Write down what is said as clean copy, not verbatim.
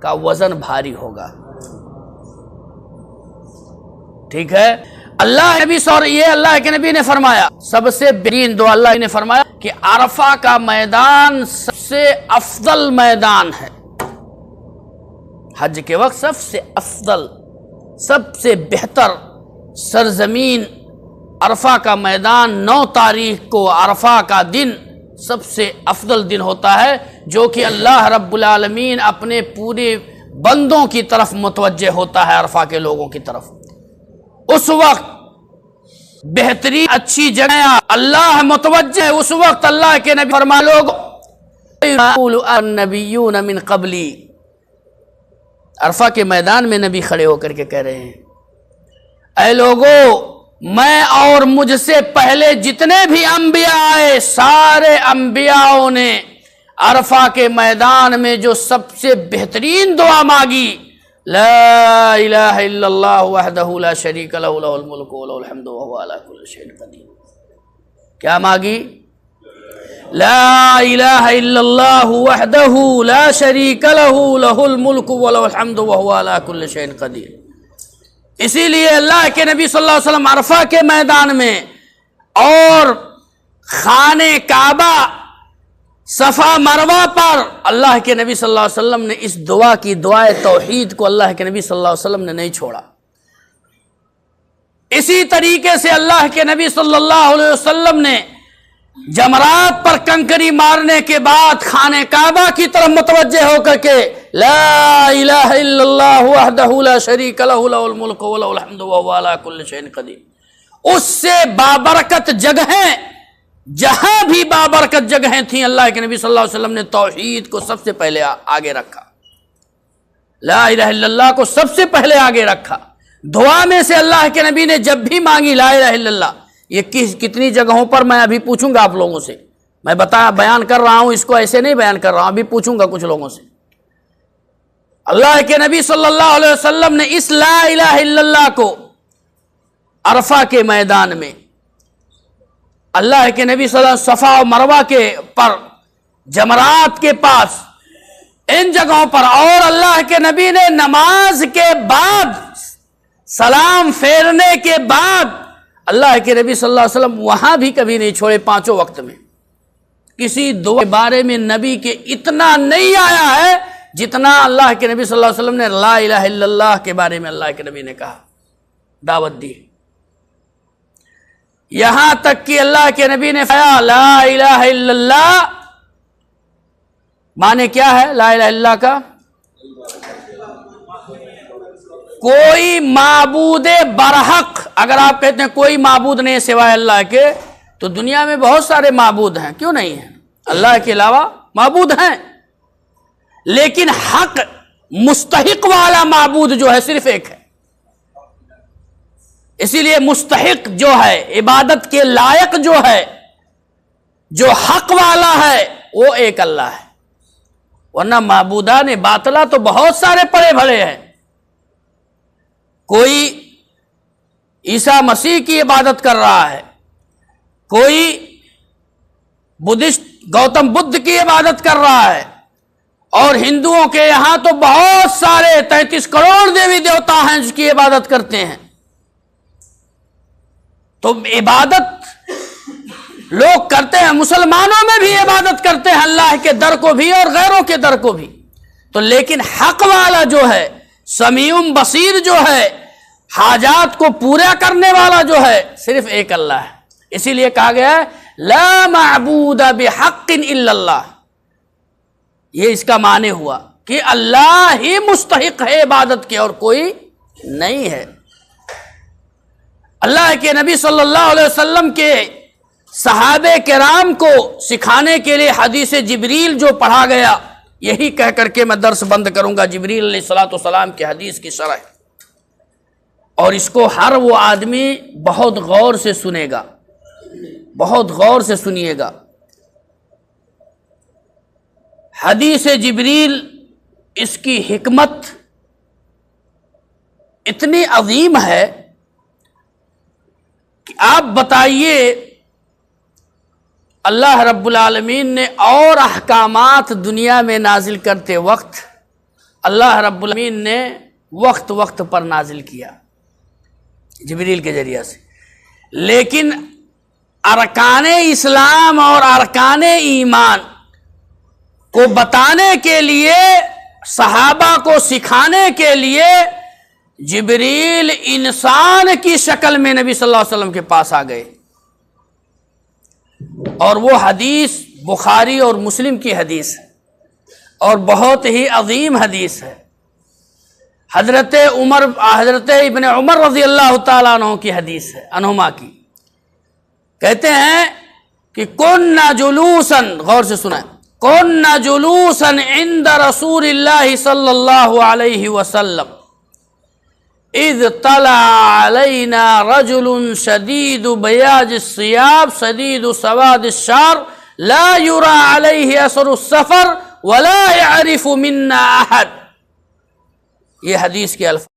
کا وزن بھاری ہوگا. ٹھیک ہے. اللہ نبی یہ اللہ کے نبی نے فرمایا سب سے بہترین دعا اللہ نے فرمایا کہ عرفہ کا میدان سب سے افضل میدان ہے. حج کے وقت سب سے افضل، سب سے بہتر سرزمین عرفہ کا میدان 9 تاریخ کو عرفہ کا دن سب سے افضل دن ہوتا ہے، جو کہ اللہ رب العالمین اپنے پورے بندوں کی طرف متوجہ ہوتا ہے، عرفہ کے لوگوں کی طرف. اس وقت بہترین اچھی جگہ اللہ متوجہ ہے. اس وقت اللہ کے نبی فرما لوگ النبیون من قبلی، عرفہ کے میدان میں نبی کھڑے ہو کر کے کہہ رہے ہیں اے لوگو، میں اور مجھ سے پہلے جتنے بھی انبیاء آئے سارے انبیاءوں نے عرفہ کے میدان میں جو سب سے بہترین دعا مانگی، لا الہ الا اللہ وحدہ لا شریک لہ لہ الملک و لہ الحمد وہو علی کل شیء قدیر. کیا مانگی؟ لا الہ الا اللہ وحدہ لا شریک لہ لہ الملک و لہ الحمد وہو علی کل شیء قدیر. اسی لیے اللہ کے نبی صلی اللہ علیہ وسلم عرفہ کے میدان میں اور خانہ کعبہ صفا مروہ پر اللہ کے نبی صلی اللہ علیہ وسلم نے اس دعا کی، دعائے توحید کو اللہ کے نبی صلی اللہ علیہ وسلم نے نہیں چھوڑا. اسی طریقے سے اللہ کے نبی صلی اللہ علیہ وسلم نے جمرات پر کنکری مارنے کے بعد خانہ کعبہ کی طرف متوجہ ہو کر کے لا الہ الا اللہ وحدہ لا شریک لہ لہ الملک و لہ الحمد وہو علی کل شیء قدیر. اس سے بابرکت جگہیں، جہاں بھی بابرکت جگہیں تھیں، اللہ کے نبی صلی اللہ علیہ وسلم نے توحید کو سب سے پہلے آگے رکھا، لا الہ الا اللہ کو سب سے پہلے آگے رکھا. دعا میں سے اللہ کے نبی نے جب بھی مانگی لا الہ الا اللہ، یہ کتنی جگہوں پر میں ابھی پوچھوں گا آپ لوگوں سے، میں بیان کر رہا ہوں، اس کو ایسے نہیں بیان کر رہا ہوں، ابھی پوچھوں گا کچھ لوگوں سے. اللہ کے نبی صلی اللہ علیہ وسلم نے اس لا الہ الا اللہ کو عرفہ کے میدان میں، اللہ کے نبی صلی اللہ علیہ وسلم صفا و مروہ کے پر، جمرات کے پاس، ان جگہوں پر، اور اللہ کے نبی نے نماز کے بعد، سلام پھیرنے کے بعد، اللہ کے نبی صلی اللہ علیہ وسلم وہاں بھی کبھی نہیں چھوڑے. 5 وقت میں کسی دعا کے بارے میں نبی کے اتنا نہیں آیا ہے جتنا اللہ کے نبی صلی اللہ علیہ وسلم نے لا الہ الا اللہ کے بارے میں اللہ کے نبی نے کہا، دعوت دی. یہاں تک کہ اللہ کے نبی نے فرمایا لا الہ الا اللہ معنی کیا ہے؟ لا الہ الا اللہ کا کوئی معبود برحق. اگر آپ کہتے ہیں کوئی معبود نہیں سوائے اللہ کے، تو دنیا میں بہت سارے معبود ہیں، کیوں نہیں ہیں؟ اللہ کے علاوہ معبود ہیں، لیکن حق مستحق والا معبود جو ہے صرف ایک ہے. اسی لیے مستحق جو ہے، عبادت کے لائق جو ہے، جو حق والا ہے، وہ ایک اللہ ہے. ورنہ معبودان باطلہ تو بہت سارے پڑے بھڑے ہیں. کوئی عیسیٰ مسیح کی عبادت کر رہا ہے، کوئی بدھسٹ گوتم بدھ کی عبادت کر رہا ہے، اور ہندوؤں کے یہاں تو بہت سارے 33 کروڑ دیوی دیوتا ہیں جس کی عبادت کرتے ہیں. تو عبادت لوگ کرتے ہیں، مسلمانوں میں بھی عبادت کرتے ہیں، اللہ کے در کو بھی اور غیروں کے در کو بھی. تو لیکن حق والا جو ہے، سمیع بصیر جو ہے، حاجات کو پورا کرنے والا جو ہے، صرف ایک اللہ ہے. اسی لیے کہا گیا ہے لا معبود بحق الا اللہ. یہ اس کا معنی ہوا کہ اللہ ہی مستحق ہے عبادت کے اور کوئی نہیں ہے. اللہ کے نبی صلی اللہ علیہ وسلم کے صحابہ کرام کو سکھانے کے لیے حدیث جبریل جو پڑھا گیا، یہی کہہ کر کے میں درس بند کروں گا. جبریل علیہ الصلوۃ والسلام کی حدیث کی شرح، اور اس کو ہر وہ آدمی بہت غور سے سنے گا، بہت غور سے سنیے گا. حدیث جبریل، اس کی حکمت اتنی عظیم ہے کہ آپ بتائیے اللہ رب العالمین نے اور احکامات دنیا میں نازل کرتے وقت اللہ رب العالمین نے وقت وقت پر نازل کیا جبریل کے ذریعہ سے، لیکن ارکان اسلام اور ارکان ایمان کو بتانے کے لیے، صحابہ کو سکھانے کے لیے جبریل انسان کی شکل میں نبی صلی اللہ علیہ وسلم کے پاس آ گئے۔ اور وہ حدیث بخاری اور مسلم کی حدیث ہے اور بہت ہی عظیم حدیث ہے۔ حضرت ابن عمر رضی اللہ تعالیٰ عنہ کی حدیث ہے، عنہما کی، کہتے ہیں کہ کننا جلوساً، غور سے سنیں، کننا جلوساً عند رسول اللہ صلی اللہ علیہ وسلم اذ طلع علینا رجل شدید بیاض الثياب شدید سواد الشعر لا يرى علیہ اثر السفر ولا يعرف منا احد۔ یہ حدیث کے الفاظ